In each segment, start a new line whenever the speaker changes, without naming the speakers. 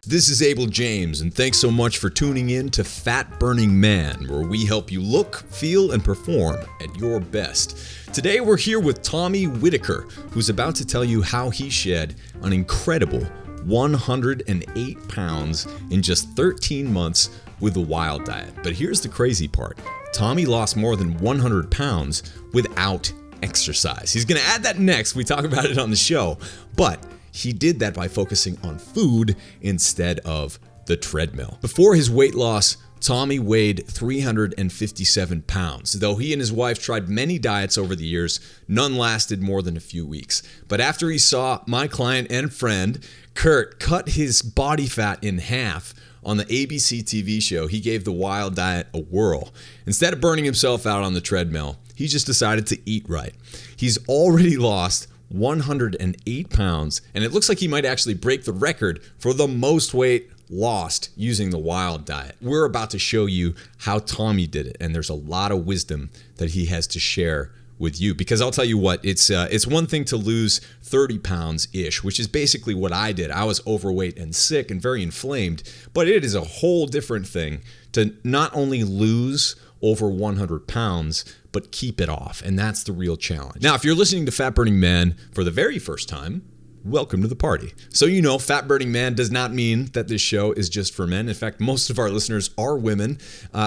This is Abel James, and thanks so much for tuning in to Fat Burning Man, where we help you look, feel, and perform at your best. Today we're here with Tommie Whitaker, who's about to tell you how he shed an incredible 108 pounds in just 13 months with the Wild Diet. But here's the crazy part. Tommie lost more than 100 pounds without exercise. He's going to add that next. We talk about it on the show. But he did that by focusing on food instead of the treadmill. Before his weight loss, Tommie weighed 357 pounds. Though he and his wife tried many diets over the years, none lasted more than a few weeks. But after he saw my client and friend, Kurt, cut his body fat in half on the ABC TV show, he gave the Wild Diet a whirl. Instead of burning himself out on the treadmill, he just decided to eat right. He's already lost 108 pounds, and it looks like he might actually break the record for the most weight lost using the Wild Diet. We're about to show you how Tommie did it, and there's a lot of wisdom that he has to share with you, because I'll tell you what, it's one thing to lose 30 pounds-ish, which is basically what I did. I was overweight and sick and very inflamed, but it is a whole different thing to not only lose over 100 pounds, but keep it off, and that's the real challenge. Now, if you're listening to Fat Burning Man for the very first time, welcome to the party. So you know, Fat Burning Man does not mean that this show is just for men. In fact, most of our listeners are women.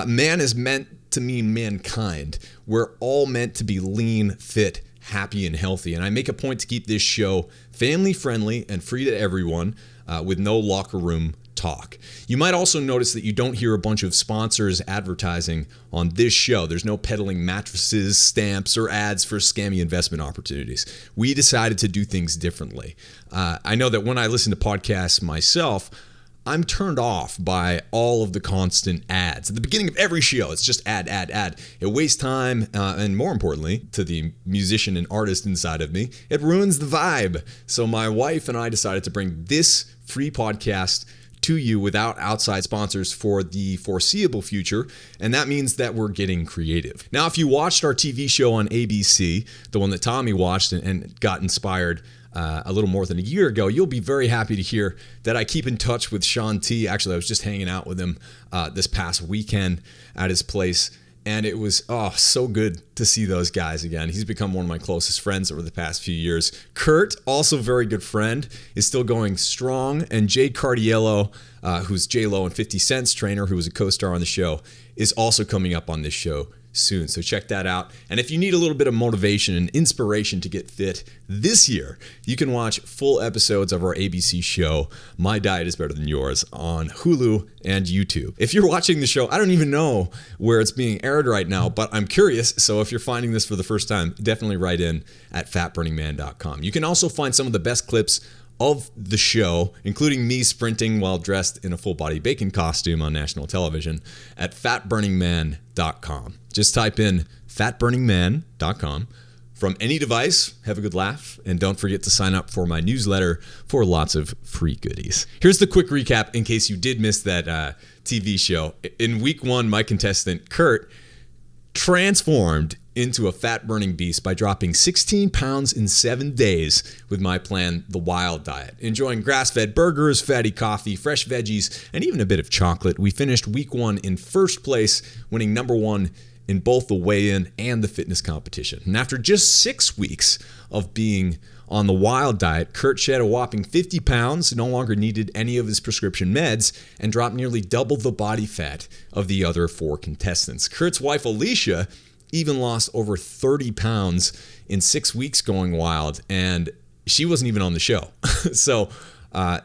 Man is meant to mean mankind. We're all meant to be lean, fit, happy, and healthy. And I make a point to keep this show family-friendly and free to everyone with no locker room talk. You might also notice that you don't hear a bunch of sponsors advertising on this show. There's no peddling mattresses, stamps, or ads for scammy investment opportunities. We decided to do things differently. I know that when I listen to podcasts myself, I'm turned off by all of the constant ads. At the beginning of every show, it's just ad. It wastes time, and more importantly, to the musician and artist inside of me, it ruins the vibe. So my wife and I decided to bring this free podcast to you without outside sponsors for the foreseeable future, and that means that we're getting creative. Now, if you watched our TV show on ABC, the one that Tommie watched and got inspired a little more than a year ago, you'll be very happy to hear that I keep in touch with Sean T. Actually, I was just hanging out with him this past weekend at his place, and it was so good to see those guys again. He's become one of my closest friends over the past few years. Kurt, also a very good friend, is still going strong, and Jay Cardiello, who's J-Lo and 50 Cent's trainer, who was a co-star on the show, is also coming up on this show soon. So check that out. And if you need a little bit of motivation and inspiration to get fit this year, you can watch full episodes of our ABC show, My Diet is Better Than Yours, on Hulu and YouTube. If you're watching the show, I don't even know where it's being aired right now, but I'm curious. So if you're finding this for the first time, definitely write in at fatburningman.com. You can also find some of the best clips of the show, including me sprinting while dressed in a full-body bacon costume on national television, at fatburningman.com. Just type in fatburningman.com from any device. Have a good laugh, and don't forget to sign up for my newsletter for lots of free goodies. Here's the quick recap in case you did miss that TV show. In week 1, my contestant, Kurt, transformed into a fat-burning beast by dropping 16 pounds in 7 days with my plan, the Wild Diet. Enjoying grass-fed burgers, fatty coffee, fresh veggies, and even a bit of chocolate, we finished week 1 in first place, winning number 1 in both the weigh-in and the fitness competition. And after just 6 weeks of being on the Wild Diet, Kurt shed a whopping 50 pounds, no longer needed any of his prescription meds, and dropped nearly double the body fat of the other 4 contestants. Kurt's wife, Alicia, even lost over 30 pounds in 6 weeks going wild, and she wasn't even on the show. So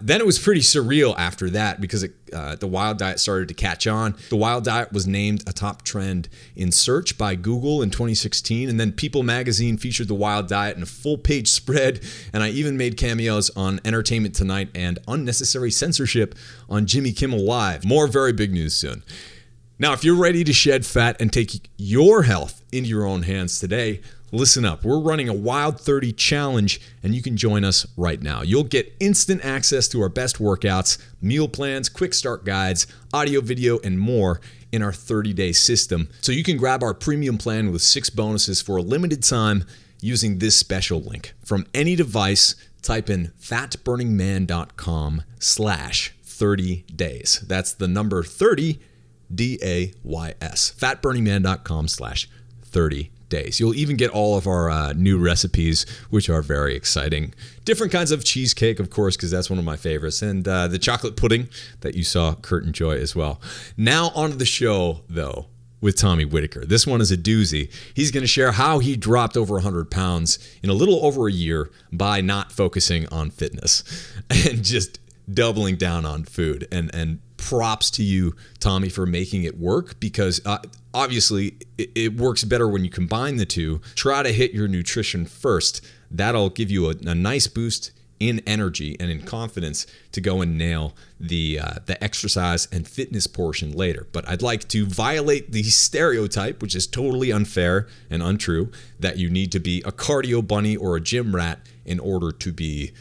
then it was pretty surreal after that, because the Wild Diet started to catch on. The Wild Diet was named a top trend in search by Google in 2016, and then People magazine featured the Wild Diet in a full-page spread, and I even made cameos on Entertainment Tonight and Unnecessary Censorship on Jimmy Kimmel Live. More very big news soon. Now, if you're ready to shed fat and take your health into your own hands today, listen up. We're running a Wild 30 challenge, and you can join us right now. You'll get instant access to our best workouts, meal plans, quick start guides, audio, video, and more in our 30-day system. So you can grab our premium plan with 6 bonuses for a limited time using this special link. From any device, type in fatburningman.com/30 30 days. That's the number 30, DAYS. fatburningman.com/30 days. You'll even get all of our new recipes, which are very exciting. Different kinds of cheesecake, of course, because that's one of my favorites. And the chocolate pudding that you saw Kurt enjoy as well. Now on to the show, though, with Tommie Whitaker. This one is a doozy. He's going to share how he dropped over 100 pounds in a little over a year by not focusing on fitness and just doubling down on food. And props to you, Tommie, for making it work, because obviously it works better when you combine the two. Try to hit your nutrition first. That'll give you a nice boost in energy and in confidence to go and nail the exercise and fitness portion later. But I'd like to violate the stereotype, which is totally unfair and untrue, that you need to be a cardio bunny or a gym rat in order to be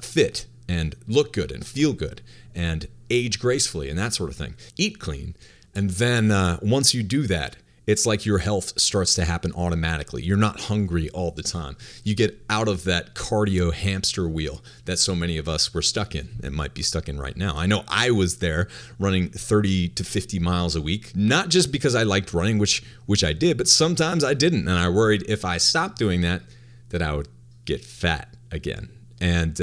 fit and look good and feel good and age gracefully and that sort of thing. Eat clean. And then once you do that, it's like your health starts to happen automatically. You're not hungry all the time. You get out of that cardio hamster wheel that so many of us were stuck in and might be stuck in right now. I know I was there running 30 to 50 miles a week, not just because I liked running, which I did, but sometimes I didn't. And I worried if I stopped doing that I would get fat again. And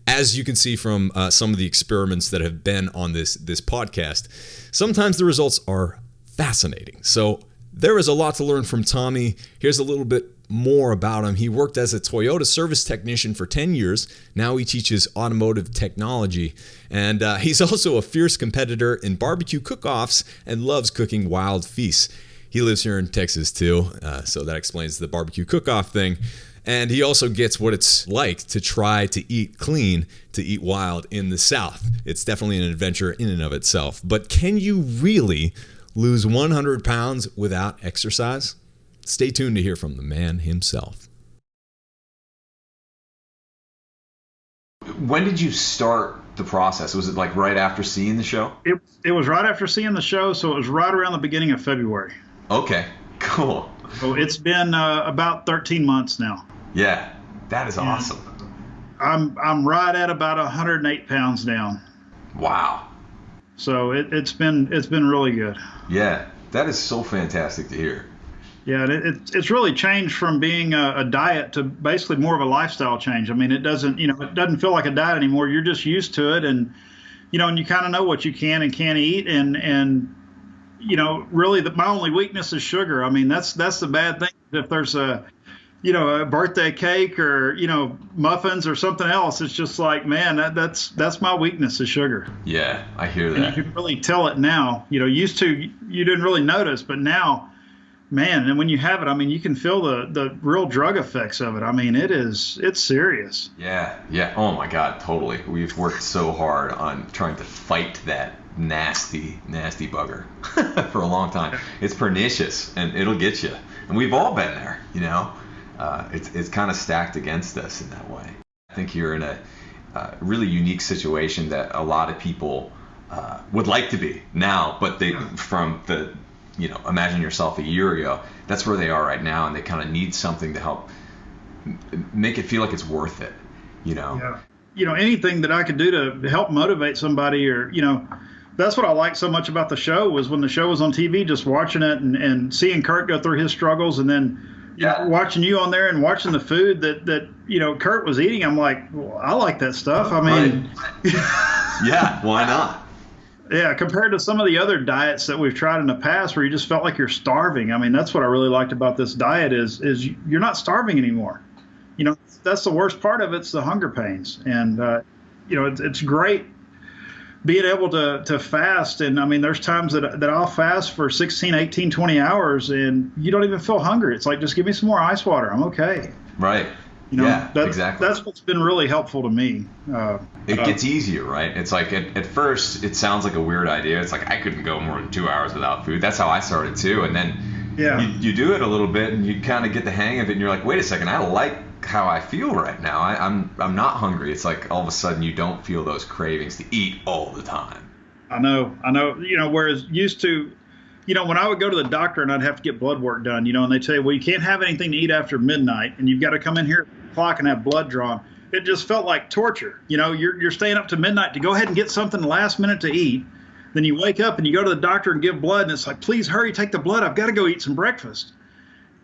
as you can see from some of the experiments that have been on this podcast, sometimes the results are fascinating. So there is a lot to learn from Tommie. Here's a little bit more about him. He worked as a Toyota service technician for 10 years. Now he teaches automotive technology. And he's also a fierce competitor in barbecue cook-offs and loves cooking wild feasts. He lives here in Texas too, so that explains the barbecue cook-off thing. And he also gets what it's like to try to eat clean, to eat wild in the South. It's definitely an adventure in and of itself. But can you really lose 100 pounds without exercise? Stay tuned to hear from the man himself.
When did you start the process? Was it like right after seeing the show?
It was right after seeing the show, so it was right around the beginning of February.
Okay, cool.
So it's been about 13 months now.
Yeah, that is awesome.
I'm right at about 108 pounds down.
Wow.
So it's been really good.
Yeah, that is so fantastic to hear.
Yeah, it's really changed from being a diet to basically more of a lifestyle change. I mean, it doesn't feel like a diet anymore. You're just used to it, and and you kind of know what you can and can't eat, and really my only weakness is sugar. I mean, that's the bad thing. If there's a birthday cake or muffins or something else, it's just like, man, that's my weakness is sugar.
Yeah, I hear that.
And you can really tell it now. Used to you didn't really notice, but now, man, and when you have it, I mean, you can feel the real drug effects of it. I mean, it's serious.
Yeah. Oh my God, totally. We've worked so hard on trying to fight that nasty bugger for a long time. It's pernicious and it'll get you. And we've all been there, It's kind of stacked against us in that way. I think you're in a really unique situation that a lot of people would like to be now, but imagine yourself a year ago. That's where they are right now, and they kind of need something to help make it feel like it's worth it,
Yeah. Anything that I could do to help motivate somebody, or that's what I liked so much about the show, was when the show was on TV, just watching it and seeing Kurt go through his struggles, and then watching you on there and watching the food that Kurt was eating. I'm like, well, I like that stuff. I mean,
yeah, why not?
Yeah, compared to some of the other diets that we've tried in the past where you just felt like you're starving. I mean, that's what I really liked about this diet is you're not starving anymore. That's the worst part of it. It's the hunger pains. And, it's great being able to fast. And I mean, there's times that I'll fast for 16, 18, 20 hours and you don't even feel hungry. It's like, just give me some more ice water. I'm okay.
Right. Exactly.
That's what's been really helpful to me.
It gets easier, right? It's like at first it sounds like a weird idea. It's like I couldn't go more than 2 hours without food. That's how I started too. And then you do it a little bit and you kind of get the hang of it and you're like, wait a second, I like how I feel right now. I'm not hungry. It's like all of a sudden you don't feel those cravings to eat all the time.
I know. Whereas used to, when I would go to the doctor and I'd have to get blood work done, and they'd say, well, you can't have anything to eat after midnight and you've got to come in here at 8 o'clock and have blood drawn. it just felt like torture. You know, you're staying up to midnight to go ahead and get something last minute to eat. Then you wake up and you go to the doctor and give blood, and it's like, please hurry, take the blood. I've got to go eat some breakfast.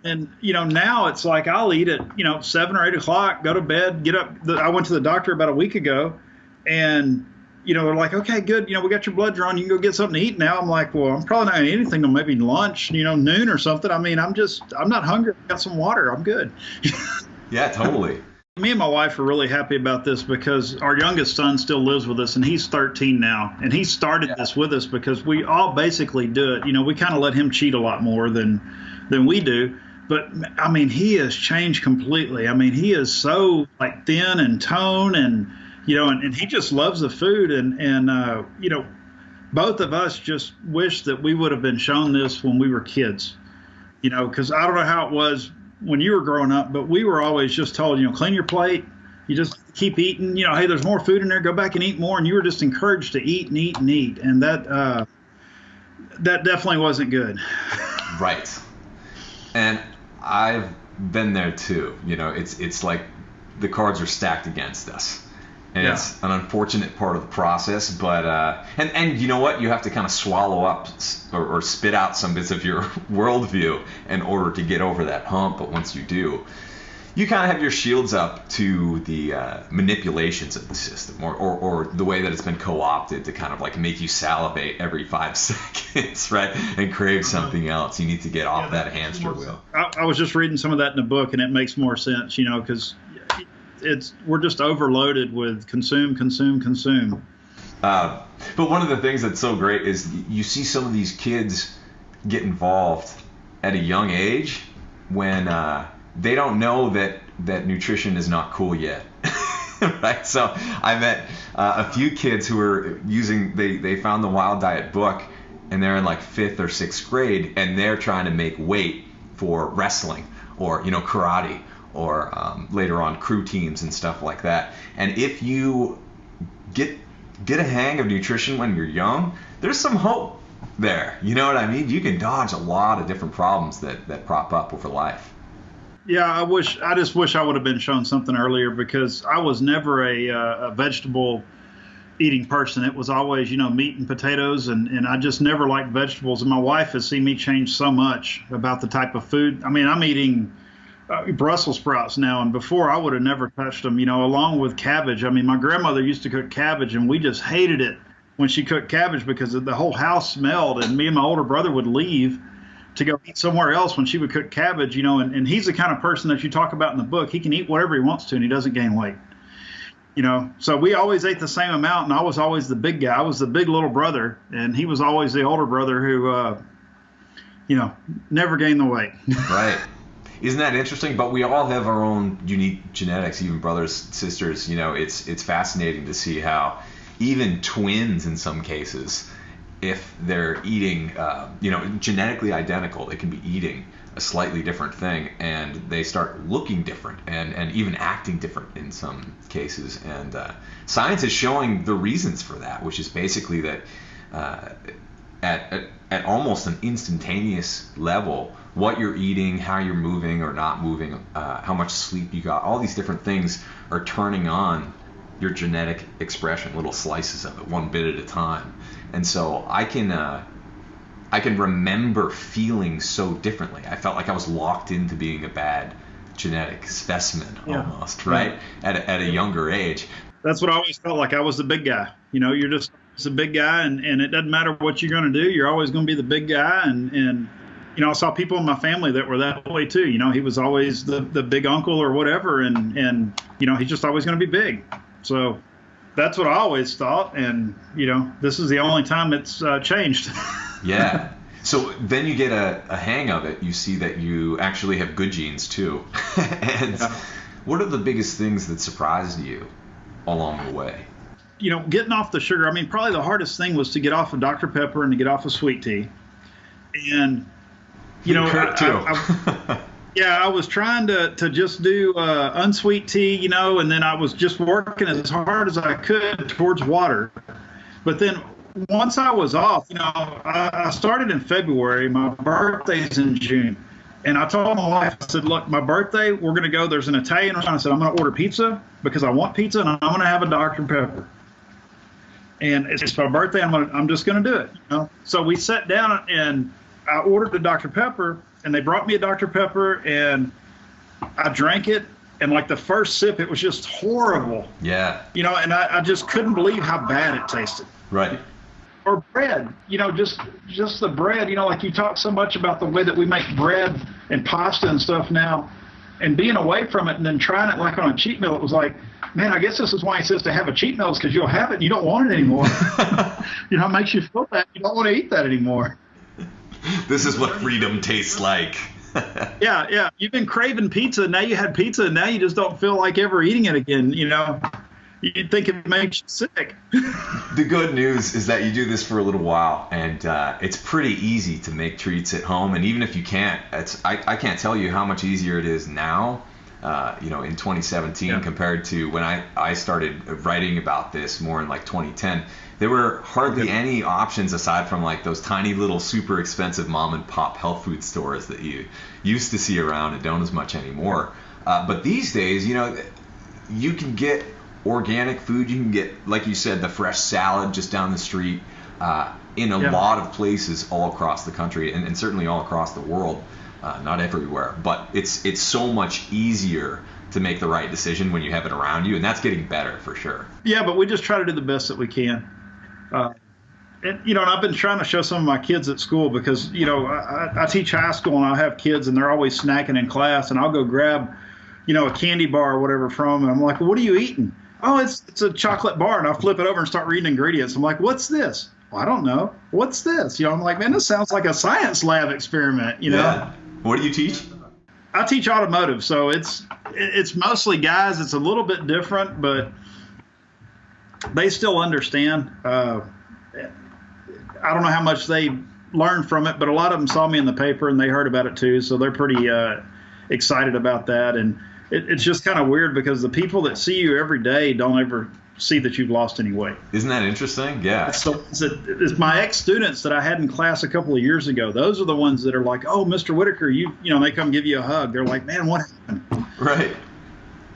And, you know, now it's like I'll eat at, 7 or 8 o'clock, go to bed, get up. I went to the doctor about a week ago, and, they're like, okay, good. We got your blood drawn. You can go get something to eat now. I'm like, well, I'm probably not going to eat anything till maybe lunch, noon or something. I mean, I'm not hungry. I got some water. I'm good.
Yeah, totally.
Me and my wife are really happy about this because our youngest son still lives with us, and he's 13 now. And he started this with us because we all basically do it. We kind of let him cheat a lot more than we do. But, I mean, he has changed completely. I mean, he is so, like, thin and toned and, and he just loves the food. And both of us just wish that we would have been shown this when we were kids, because I don't know how it was when you were growing up, but we were always just told, clean your plate. You just keep eating, hey, there's more food in there, go back and eat more. And you were just encouraged to eat and eat and eat. And that definitely wasn't good.
Right. And I've been there too. It's like the cards are stacked against us. And it's an unfortunate part of the process, but and you know what? You have to kind of swallow up or spit out some bits of your worldview in order to get over that hump. But once you do, you kind of have your shields up to the manipulations of the system, or the way that it's been co-opted to kind of like make you salivate every 5 seconds, right? And crave something else. You need to get off that hamster wheel.
I was just reading some of that in the book, and it makes more sense, because we're just overloaded with consume.
But one of the things that's so great is you see some of these kids get involved at a young age when they don't know that nutrition is not cool yet. Right? So I met a few kids who were they found the Wild Diet book, and they're in like 5th or 6th grade, and they're trying to make weight for wrestling or karate, or later on crew teams and stuff like that. And if you get a hang of nutrition when you're young, there's some hope there. You know what I mean? You can dodge a lot of different problems that prop up over life.
Yeah, I just wish I would have been shown something earlier, because I was never a vegetable eating person. It was always, meat and potatoes, and I just never liked vegetables. And my wife has seen me change so much about the type of food. I mean, I'm eating Brussels sprouts now, and before I would have never touched them, along with cabbage. I mean, my grandmother used to cook cabbage, and we just hated it when she cooked cabbage because the whole house smelled, and me and my older brother would leave to go eat somewhere else when she would cook cabbage, and he's the kind of person that you talk about in the book. He can eat whatever he wants to, and he doesn't gain weight. So we always ate the same amount, and I was always the big guy. I was the big little brother, and he was always the older brother who, never gained the weight.
Right. Isn't that interesting? But we all have our own unique genetics, even brothers, sisters. It's fascinating to see how even twins, in some cases, if they're eating, genetically identical, they can be eating a slightly different thing, and they start looking different and even acting different in some cases. And science is showing the reasons for that, which is basically that at almost an instantaneous level, what you're eating, how you're moving or not moving, how much sleep you got, all these different things are turning on your genetic expression, little slices of it, one bit at a time. And so I can remember feeling so differently. I felt like I was locked into being a bad genetic specimen almost, right? At a younger age.
That's what I always felt like. I was the big guy. You're just a big guy, and it doesn't matter what you're going to do. You're always going to be the big guy. And I saw people in my family that were that way too. He was always the big uncle or whatever, and he's just always going to be big. So that's what I always thought, and this is the only time it's changed.
Yeah. So then you get a hang of it. You see that you actually have good genes too. And what are the biggest things that surprised you along the way?
Getting off the sugar. I mean, probably the hardest thing was to get off of Dr. Pepper and to get off of sweet tea. And I was trying to just do unsweet tea, and then I was just working as hard as I could towards water. But then once I was off, I started in February. My birthday's in June. And I told my wife, I said, look, my birthday, we're going to go. There's an Italian restaurant. I said, I'm going to order pizza because I want pizza, and I'm going to have a Dr. Pepper. And it's my birthday. I'm just going to do it. You know? So we sat down, and I ordered a Dr. Pepper, and they brought me a Dr. Pepper, and I drank it. And like the first sip, it was just horrible.
Yeah.
You know, and I just couldn't believe how bad it tasted.
Right.
Or bread, you know, just the bread, you know, like you talk so much about the way that we make bread and pasta and stuff now, and being away from it and then trying it like on a cheat meal, it was like, man, I guess this is why he says to have a cheat meal, is because you'll have it and you don't want it anymore. You know, it makes you feel bad. You don't want to eat that anymore.
This is what freedom tastes like.
Yeah. You've been craving pizza. Now you had pizza, and now you just don't feel like ever eating it again, you know. You think it makes you sick.
The good news is that you do this for a little while, and it's pretty easy to make treats at home. And even if you can't, I can't tell you how much easier it is now, you know, in 2017 compared to when I started writing about this more in like 2010. There were hardly any options aside from like those tiny little super expensive mom and pop health food stores that you used to see around and don't as much anymore. But these days, you know, you can get organic food. You can get, like you said, the fresh salad just down the street in a lot of places all across the country and certainly all across the world. Not everywhere, but it's so much easier to make the right decision when you have it around you, and that's getting better for sure.
Yeah, but we just try to do the best that we can. And, you know, and I've been trying to show some of my kids at school because, you know, I teach high school and I have kids and they're always snacking in class, and I'll go grab, you know, a candy bar or whatever from them. And I'm like, well, what are you eating? Oh, it's a chocolate bar. And I'll flip it over and start reading ingredients. I'm like, what's this? Well, I don't know. What's this? You know, I'm like, man, this sounds like a science lab experiment, you know?
Yeah. What do you teach?
I teach automotive, so it's mostly guys. It's a little bit different, but they still understand. I don't know how much they learned from it, but a lot of them saw me in the paper and they heard about it too, so they're pretty excited about that. And it's just kind of weird because the people that see you every day don't ever see that you've lost any weight.
Isn't that interesting? Yeah.
So it's my ex-students that I had in class a couple of years ago. Those are the ones that are like, oh, Mr. Whitaker, you know, they come give you a hug. They're like, man, what happened?
Right.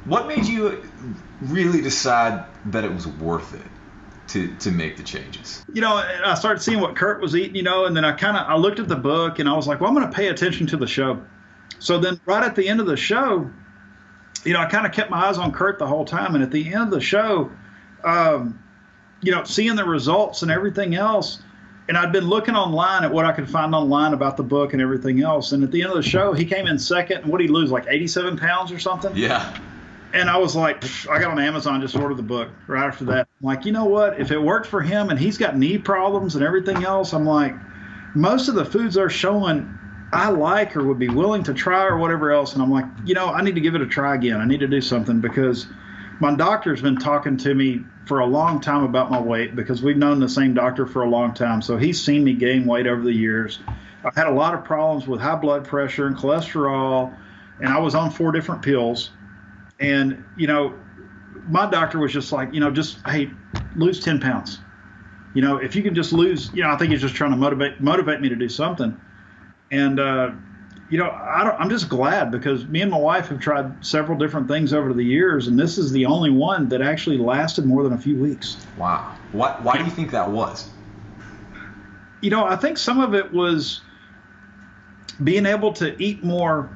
What made you really decide that it was worth it to make the changes?
You know, I started seeing what Kurt was eating, you know, and then I looked at the book and I was like, well, I'm going to pay attention to the show. So then right at the end of the show, you know, I kind of kept my eyes on Kurt the whole time. And at the end of the show, you know, seeing the results and everything else, and I'd been looking online at what I could find online about the book and everything else. And at the end of the show, he came in second. And what did he lose, like 87 pounds or something?
Yeah.
And I was like, I got on Amazon, just ordered the book right after that. I'm like, you know what? If it worked for him and he's got knee problems and everything else, I'm like, most of the foods they're showing I like or would be willing to try or whatever else. And I'm like, you know, I need to give it a try again. I need to do something because my doctor's been talking to me for a long time about my weight because we've known the same doctor for a long time. So he's seen me gain weight over the years. I've had a lot of problems with high blood pressure and cholesterol, and I was on 4 different pills. And, you know, my doctor was just like, you know, just, hey, lose 10 pounds. You know, if you can just lose, you know, I think he's just trying to motivate me to do something. And, you know, I'm just glad because me and my wife have tried several different things over the years, and this is the only one that actually lasted more than a few weeks.
Wow. Why do you think that was?
You know, I think some of it was being able to eat more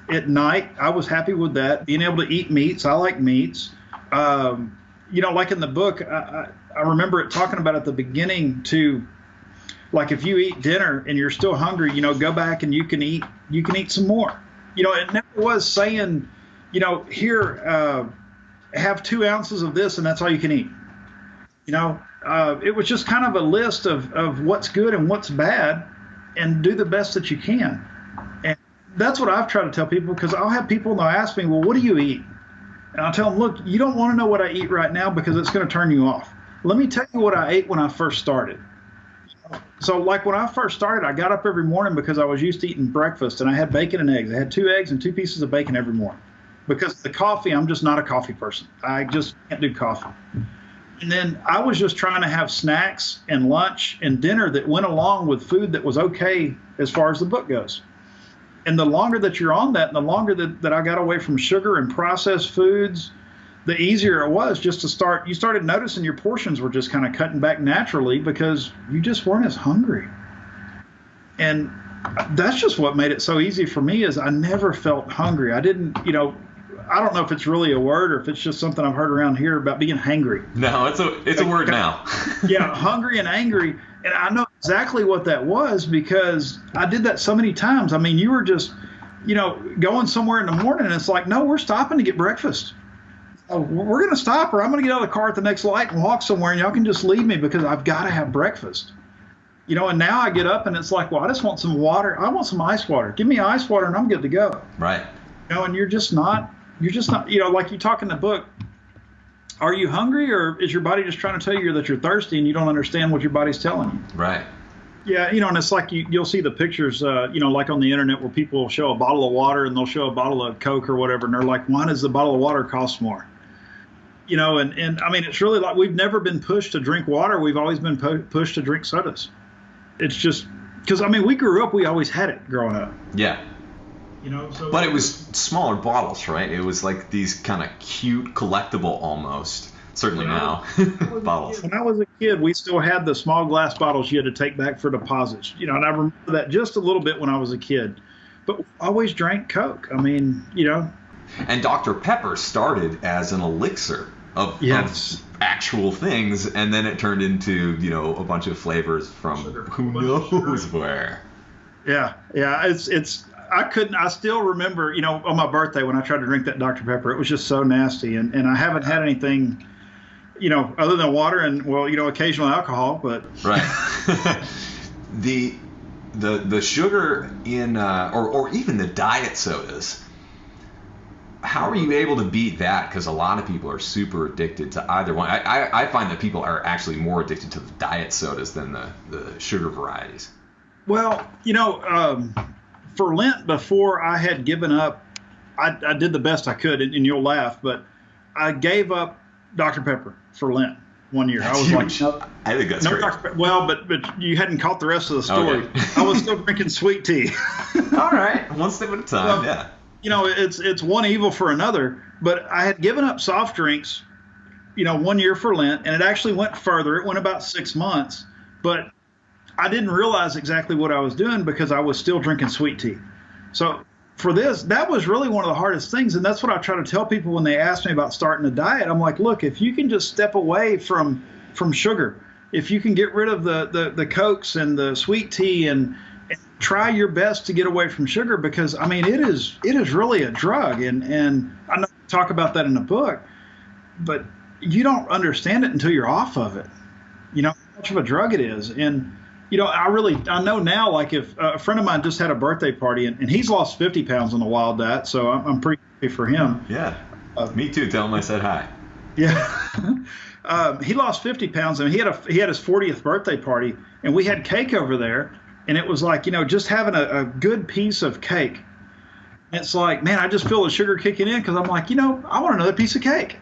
at night. I was happy with that. Being able to eat meats. I like meats. You know, like in the book, I remember it talking about at the beginning to, like, if you eat dinner and you're still hungry, you know, go back and you can eat some more. You know, it never was saying, you know, here, have 2 ounces of this and that's all you can eat. You know, it was just kind of a list of what's good and what's bad and do the best that you can. And that's what I've tried to tell people because I'll have people and they'll ask me, well, what do you eat? And I'll tell them, look, you don't want to know what I eat right now because it's going to turn you off. Let me tell you what I ate when I first started. So like when I first started, I got up every morning because I was used to eating breakfast and I had bacon and eggs. I had 2 eggs and 2 pieces of bacon every morning because the coffee, I'm just not a coffee person. I just can't do coffee. And then I was just trying to have snacks and lunch and dinner that went along with food that was okay as far as the book goes. And the longer that you're on that, and the longer that I got away from sugar and processed foods, the easier it was just to start. You started noticing your portions were just kind of cutting back naturally because you just weren't as hungry. And that's just what made it so easy for me, is I never felt hungry. I didn't, I don't know if it's really a word or if it's just something I've heard around here about being hangry.
No, it's a word now.
Yeah, hungry and angry. And I know exactly what that was because I did that so many times. I mean, you were just, going somewhere in the morning and it's like, no, we're stopping to get breakfast. We're going to stop, or I'm going to get out of the car at the next light and walk somewhere, and y'all can just leave me because I've got to have breakfast. And now I get up and it's like, well, I just want some water. I want some ice water. Give me ice water and I'm good to go.
Right.
And you're just not, like you talk in the book, are you hungry, or is your body just trying to tell you that you're thirsty and you don't understand what your body's telling you?
Right.
Yeah, and it's like you'll see the pictures, like on the internet where people will show a bottle of water and they'll show a bottle of Coke or whatever, and they're like, why does the bottle of water cost more? And I mean, it's really like we've never been pushed to drink water. We've always been pushed to drink sodas. It's just because, I mean, we grew up, we always had it growing up.
Yeah.
So,
but it was smaller bottles, right? It was like these kind of cute, collectible almost. Certainly now, bottles.
When I was a kid, we still had the small glass bottles you had to take back for deposits. And I remember that just a little bit when I was a kid. But I always drank Coke. I mean,
And Dr. Pepper started as an elixir of actual things, and then it turned into, a bunch of flavors from who knows where.
Yeah. I still remember, on my birthday when I tried to drink that Dr. Pepper, it was just so nasty. And I haven't had anything, other than water and, occasional alcohol, but.
Right. The sugar in, or even the diet sodas, how are you able to beat that? Because a lot of people are super addicted to either one. I find that people are actually more addicted to the diet sodas than the sugar varieties.
Well, for Lent, before I had given up, I did the best I could, and you'll laugh, but I gave up Dr. Pepper for Lent one year.
That's
I was
huge.
like, no,
I think that's great.
Well, but you hadn't caught the rest of the story.
Okay.
I was still drinking sweet tea.
All right, one step at a time. Yeah.
It's one evil for another. But I had given up soft drinks, 1 year for Lent, and it actually went further. It went about 6 months, but I didn't realize exactly what I was doing because I was still drinking sweet tea. So for this, that was really one of the hardest things. And that's what I try to tell people when they ask me about starting a diet. I'm like, look, if you can just step away from sugar, if you can get rid of the Cokes and the sweet tea and try your best to get away from sugar, because I mean, it is really a drug. And I know you talk about that in the book, but you don't understand it until you're off of it, how much of a drug it is. And I know now, like if a friend of mine just had a birthday party and he's lost 50 pounds on the wild diet, so I'm pretty happy for him.
Yeah, me too. Tell him I said hi.
Yeah, he lost 50 pounds and he had his 40th birthday party, and we had cake over there, and it was like just having a good piece of cake. It's like, man, I just feel the sugar kicking in because I'm like, I want another piece of cake.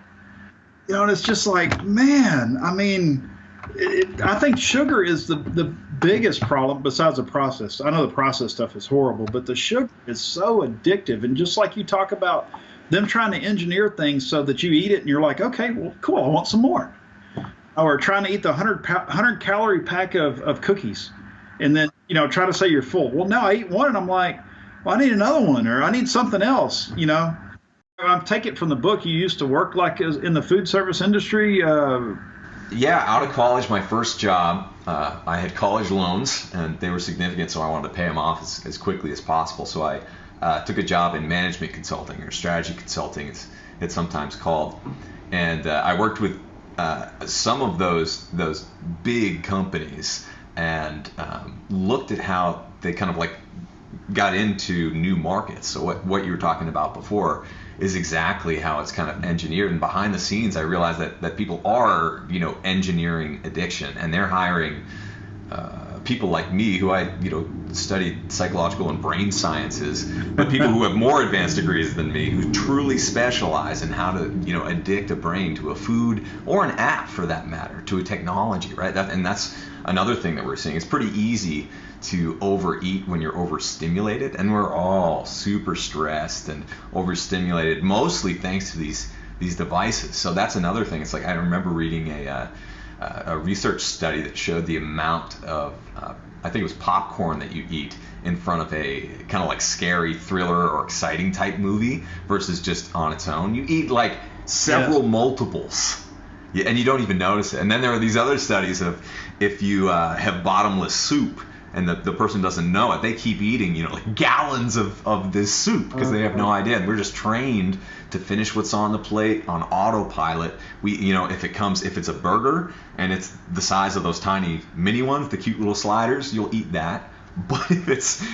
And it's just like, man, I mean. I think sugar is the biggest problem besides the processed. I know the processed stuff is horrible, but the sugar is so addictive. And just like you talk about them trying to engineer things so that you eat it and you're like, okay, well, cool, I want some more. Or trying to eat the 100 calorie pack of cookies and then, try to say you're full. Well, now I eat one and I'm like, well, I need another one, or I need something else, I take it from the book. You used to work like in the food service industry.
Yeah, out of college, my first job, I had college loans, and they were significant, so I wanted to pay them off as quickly as possible. So I took a job in management consulting, or strategy consulting, it's sometimes called. And I worked with some of those big companies and looked at how they kind of like got into new markets. So what you were talking about before is exactly how it's kind of engineered. And behind the scenes, I realized that people are, engineering addiction, and they're hiring people like me, who I, studied psychological and brain sciences, but people who have more advanced degrees than me, who truly specialize in how to, addict a brain to a food or an app, for that matter, to a technology, right? And that's another thing that we're seeing. It's pretty easy to overeat when you're overstimulated, and we're all super stressed and overstimulated, mostly thanks to these devices. So that's another thing. It's like I remember reading a research study that showed the amount of I think it was popcorn that you eat in front of a kind of like scary thriller or exciting type movie versus just on its own. You eat like several multiples. Yeah, and you don't even notice it. And then there are these other studies of if you have bottomless soup and the person doesn't know it, they keep eating, like gallons of this soup because they have no idea. And we're just trained to finish what's on the plate on autopilot. We, if it's a burger and it's the size of those tiny mini ones, the cute little sliders, you'll eat that. But if it's,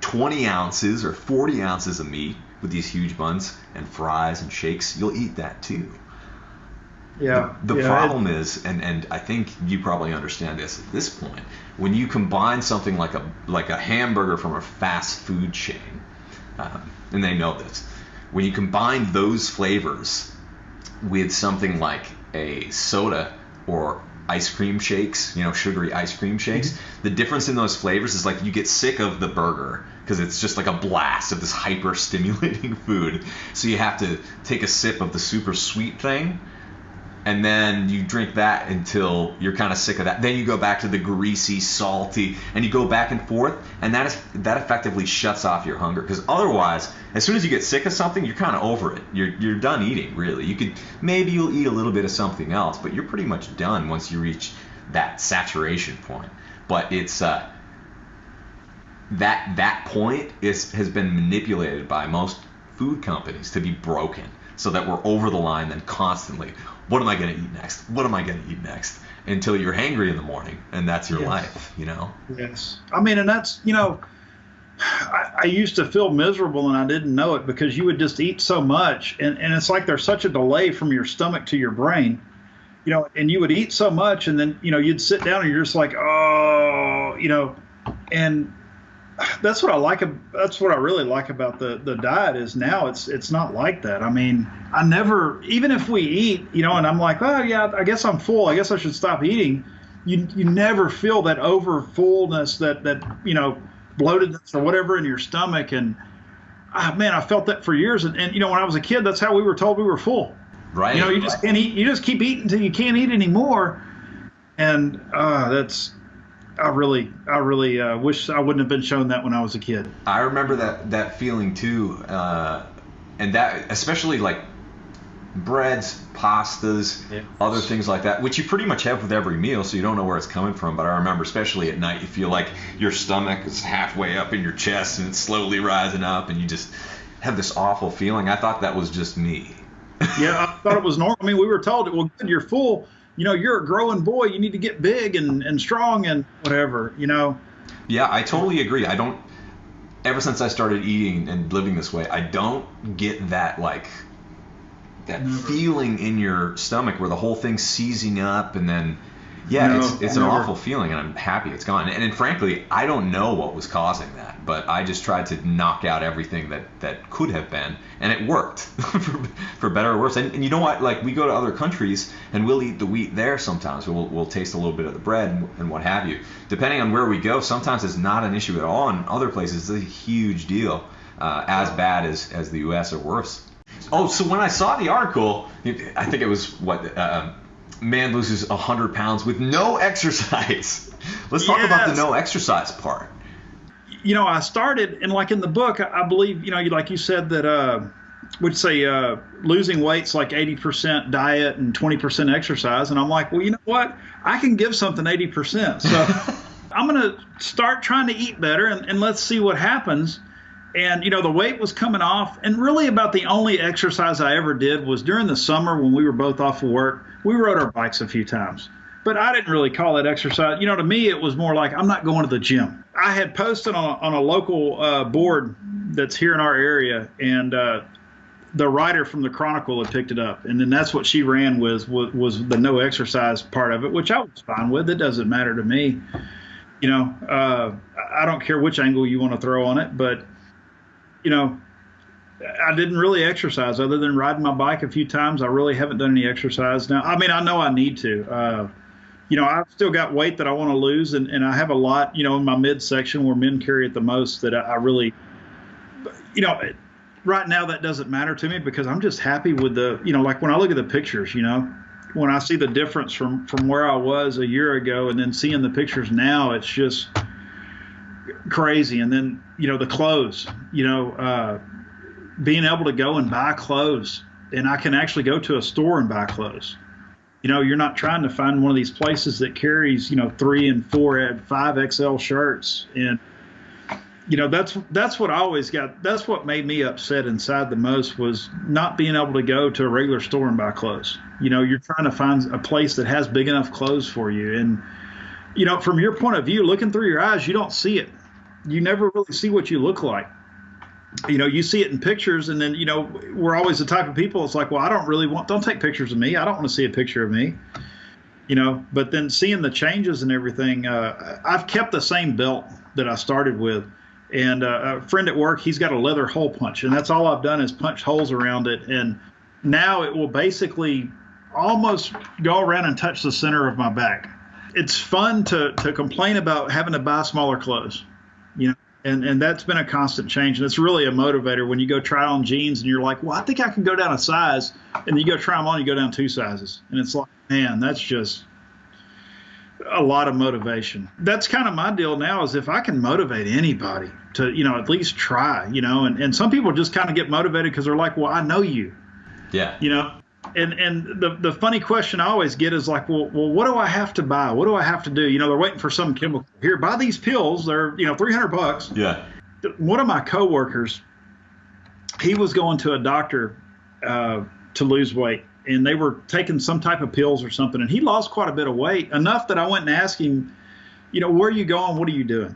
20 ounces or 40 ounces of meat with these huge buns and fries and shakes, you'll eat that too.
Yeah.
The problem is, and I think you probably understand this at this point, when you combine something like a hamburger from a fast food chain, and they know this, when you combine those flavors with something like a soda or ice cream shakes, sugary ice cream shakes, the difference in those flavors is like you get sick of the burger because it's just like a blast of this hyper stimulating food. So you have to take a sip of the super sweet thing, and then you drink that until you're kind of sick of that. Then you go back to the greasy, salty, and you go back and forth, and that effectively shuts off your hunger. Because otherwise, as soon as you get sick of something, you're kind of over it. You're done eating, really. You'll eat a little bit of something else, but you're pretty much done once you reach that saturation point. But it's that point has been manipulated by most food companies to be broken, so that we're over the line then constantly. What am I going to eat next? What am I going to eat next? Until you're hangry in the morning, and that's your life,
Yes. I mean, and that's, I used to feel miserable and I didn't know it because you would just eat so much. And it's like there's such a delay from your stomach to your brain, and you would eat so much and then, you'd sit down and you're just like, oh, and that's what I like. That's what I really like about the diet is now it's not like that. I mean, I never, even if we eat, and I'm like, oh yeah, I guess I'm full. I guess I should stop eating. You never feel that over fullness, that bloatedness or whatever in your stomach. And man, I felt that for years. And when I was a kid, that's how we were told we were full.
Right.
You just can't eat. You just keep eating until you can't eat anymore. And I really wish I wouldn't have been shown that when I was a kid.
I remember that feeling too, and that especially like breads, pastas, other things like that, which you pretty much have with every meal, so you don't know where it's coming from. But I remember especially at night, you feel like your stomach is halfway up in your chest and it's slowly rising up, and you just have this awful feeling. I thought that was just me.
Yeah, I thought it was normal. I mean, we were told, well, good, you're full. You're a growing boy. You need to get big and strong and whatever,
Yeah, I totally agree. Ever since I started eating and living this way, I don't get that feeling in your stomach where the whole thing's seizing up, and then it's an awful feeling, and I'm happy it's gone. And frankly, I don't know what was causing that, but I just tried to knock out everything that could have been, and it worked for better or worse. And you know what? Like, we go to other countries and we'll eat the wheat there sometimes. We'll taste a little bit of the bread and what have you. Depending on where we go, sometimes it's not an issue at all. In other places, it's a huge deal, as bad as the U.S. or worse. Oh, so when I saw the article, I think it was man loses 100 pounds with no exercise. Let's talk about the no exercise part.
I started, and like in the book, I believe, like you said that, would say losing weight's like 80% diet and 20% exercise. And I'm like, well, you know what? I can give something 80%. So I'm going to start trying to eat better, and let's see what happens. And, the weight was coming off. And really about the only exercise I ever did was during the summer when we were both off of work. We rode our bikes a few times. But I didn't really call it exercise. To me, it was more like, I'm not going to the gym. I had posted on a local board that's here in our area, and the writer from the Chronicle had picked it up. And then that's what she ran with, was the no exercise part of it, which I was fine with. It doesn't matter to me. I don't care which angle you want to throw on it, but I didn't really exercise other than riding my bike a few times. I really haven't done any exercise now. I mean, I know I need to, I've still got weight that I want to lose, and I have a lot, in my midsection where men carry it the most that I really, you know, right now that doesn't matter to me because I'm just happy with the, like when I look at the pictures, when I see the difference from where I was a year ago and then seeing the pictures now, it's just crazy. And then, the clothes, being able to go and buy clothes, and I can actually go to a store and buy clothes. You're not trying to find one of these places that carries, 3 and 4 and 5XL shirts. And, that's what I always got. That's what made me upset inside the most was not being able to go to a regular store and buy clothes. You're trying to find a place that has big enough clothes for you. And, from your point of view, looking through your eyes, you don't see it. You never really see what you look like. You see it in pictures, and then, we're always the type of people, it's like, well, don't take pictures of me. I don't want to see a picture of me, but then seeing the changes and everything, I've kept the same belt that I started with. And a friend at work, he's got a leather hole punch, and that's all I've done is punch holes around it. And now it will basically almost go around and touch the center of my back. It's fun to complain about having to buy smaller clothes, And that's been a constant change. And it's really a motivator when you go try on jeans and you're like, well, I think I can go down a size. And then you go try them on, you go down 2 sizes. And it's like, man, that's just a lot of motivation. That's kind of my deal now is if I can motivate anybody to, at least try, and some people just kind of get motivated because they're like, well, I know you.
Yeah.
And the funny question I always get is like, well, what do I have to buy? What do I have to do? They're waiting for some chemical. Here, buy these pills. They're, $300.
Yeah.
One of my coworkers, he was going to a doctor to lose weight, and they were taking some type of pills or something, and he lost quite a bit of weight, enough that I went and asked him, where are you going? What are you doing?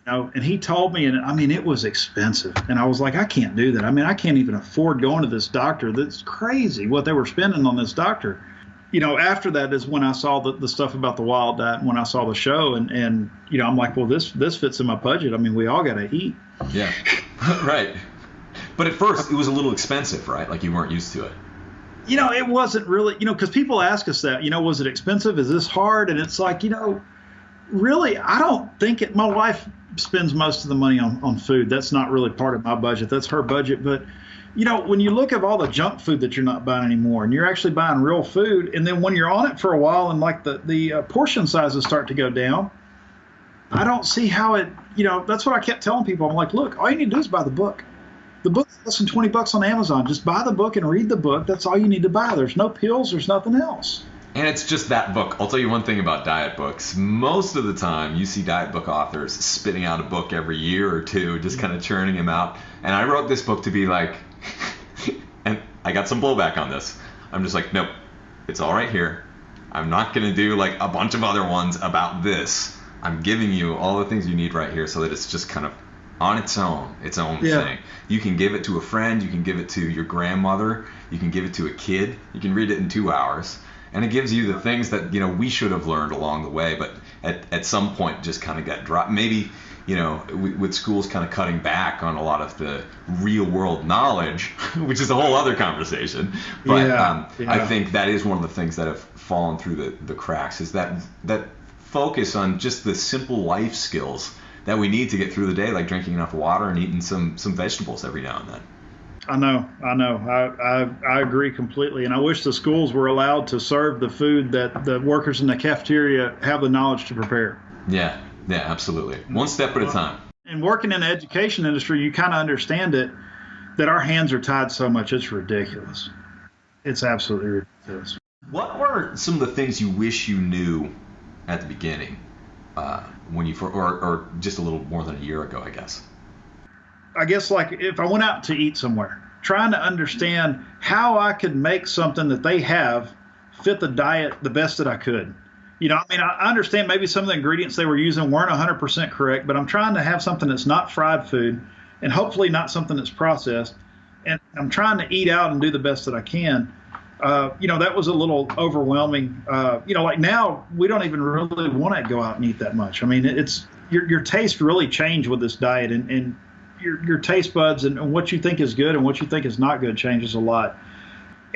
And he told me, and I mean, it was expensive. And I was like, I can't do that. I mean, I can't even afford going to this doctor. That's crazy what they were spending on this doctor. After that is when I saw the stuff about the wild diet, and when I saw the show, and I'm like, well, this fits in my budget. I mean, we all got to eat.
Yeah, right. But at first, it was a little expensive, right? Like you weren't used to it.
It wasn't really, because people ask us that, was it expensive? Is this hard? And it's like, really, I don't think it. My wife spends most of the money on food. That's not really part of my budget. That's her budget. But, when you look at all the junk food that you're not buying anymore and you're actually buying real food, and then when you're on it for a while and like the portion sizes start to go down, I don't see how it, that's what I kept telling people. I'm like, look, all you need to do is buy the book. The book's less than $20 on Amazon. Just buy the book and read the book. That's all you need to buy. There's no pills. There's nothing else.
And it's just that book. I'll tell you one thing about diet books. Most of the time, you see diet book authors spitting out a book every year or two, just kind of churning them out. And I wrote this book to be like, and I got some blowback on this. I'm just like, nope, it's all right here. I'm not going to do like a bunch of other ones about this. I'm giving you all the things you need right here so that it's just kind of on its own thing. You can give it to a friend. You can give it to your grandmother. You can give it to a kid. You can read it in 2 hours. And it gives you the things that, we should have learned along the way, but at some point just kind of got dropped. Maybe, with schools kind of cutting back on a lot of the real world knowledge, which is a whole other conversation. But I think that is one of the things that have fallen through the cracks is that focus on just the simple life skills that we need to get through the day, like drinking enough water and eating some vegetables every now and then.
I know. I agree completely. And I wish the schools were allowed to serve the food that the workers in the cafeteria have the knowledge to prepare.
Yeah, absolutely. One step at a time.
And working in the education industry, you kind of understand it, that our hands are tied so much. It's ridiculous. It's absolutely ridiculous.
What were some of the things you wish you knew at the beginning when you, or just a little more than a year ago, I guess?
I guess like if I went out to eat somewhere, trying to understand how I could make something that they have fit the diet the best that I could. I understand maybe some of the ingredients they were using weren't 100% correct, but I'm trying to have something that's not fried food and hopefully not something that's processed. And I'm trying to eat out and do the best that I can. That was a little overwhelming. Like now we don't even really want to go out and eat that much. I mean, it's your taste really changed with this diet, and your taste buds and what you think is good and what you think is not good changes a lot.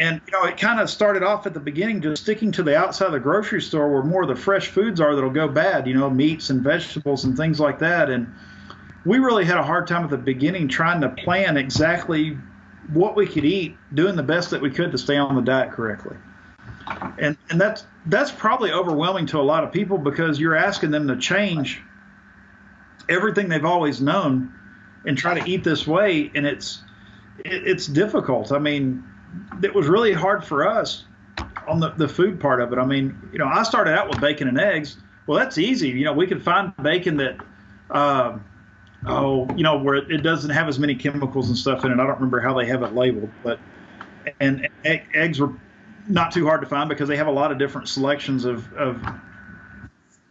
And, it kind of started off at the beginning just sticking to the outside of the grocery store where more of the fresh foods are that'll go bad, meats and vegetables and things like that. And we really had a hard time at the beginning trying to plan exactly what we could eat, doing the best that we could to stay on the diet correctly. And that's probably overwhelming to a lot of people because you're asking them to change everything they've always known and try to eat this way. And it's difficult. I mean, it was really hard for us on the food part of it. I mean, I started out with bacon and eggs. Well, that's easy. We could find bacon that, where it doesn't have as many chemicals and stuff in it. I don't remember how they have it labeled, and eggs were not too hard to find because they have a lot of different selections of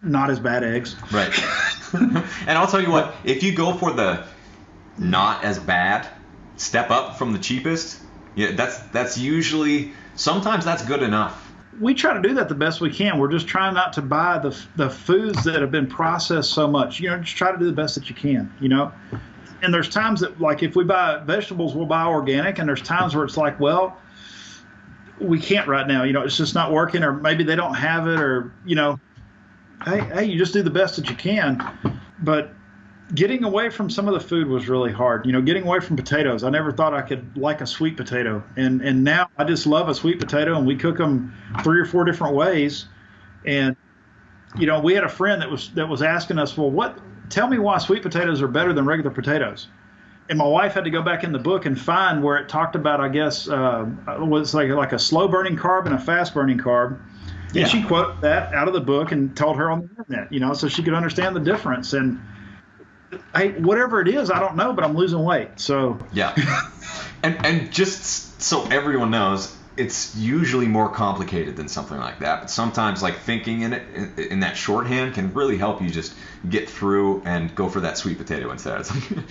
not as bad eggs.
Right. And I'll tell you what, if you go for the not as bad, step up from the cheapest, yeah, that's usually, sometimes that's good enough.
We try to do that the best we can. We're just trying not to buy the foods that have been processed so much. Just try to do the best that you can, And there's times that, like, if we buy vegetables, we'll buy organic, and there's times where it's like, well, we can't right now. It's just not working, or maybe they don't have it, or, hey, you just do the best that you can. But getting away from some of the food was really hard. Getting away from potatoes. I never thought I could like a sweet potato. And now I just love a sweet potato, and we cook them 3 or 4 different ways. And, we had a friend that was asking us, well, tell me why sweet potatoes are better than regular potatoes. And my wife had to go back in the book and find where it talked about, I guess, was like a slow burning carb and a fast burning carb. And she quoted that out of the book and told her on the internet, so she could understand the difference. And hey, whatever it is, I don't know, but I'm losing weight. So
yeah, and just so everyone knows, it's usually more complicated than something like that. But sometimes, like, thinking in that shorthand can really help you just get through and go for that sweet potato instead. It's like,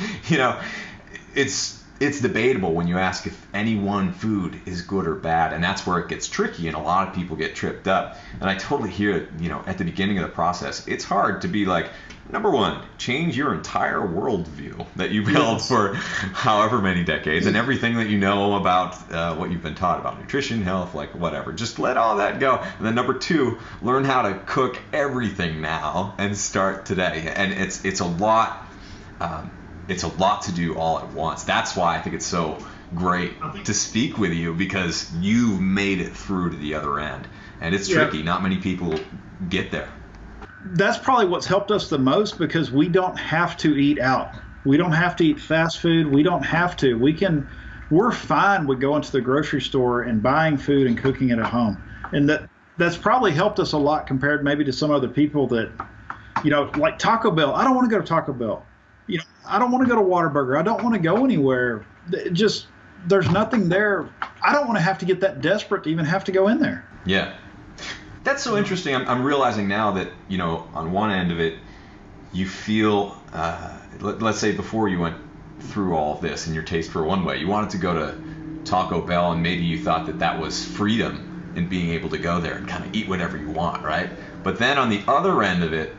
it's debatable when you ask if any one food is good or bad, and that's where it gets tricky, and a lot of people get tripped up. And I totally hear it. At the beginning of the process, it's hard to be like, number one, change your entire worldview that you've held for however many decades, and everything that you know about what you've been taught about nutrition, health, like whatever. Just let all that go. And then number two, learn how to cook everything now and start today. And it's a lot. It's a lot to do all at once. That's why I think it's so great to speak with you, because you made it through to the other end. And it's tricky. Not many people get there.
That's probably what's helped us the most, because we don't have to eat out. We don't have to eat fast food. We don't have to. We're fine with going to the grocery store and buying food and cooking it at home. And that's probably helped us a lot compared maybe to some other people that, like Taco Bell. I don't want to go to Taco Bell. I don't want to go to Whataburger. I don't want to go anywhere. There's nothing there. I don't want to have to get that desperate to even have to go in there.
Yeah. That's so interesting. I'm realizing now that, on one end of it, you feel, let's say before you went through all of this and your taste for one way, you wanted to go to Taco Bell, and maybe you thought that was freedom in being able to go there and kind of eat whatever you want, right? But then on the other end of it,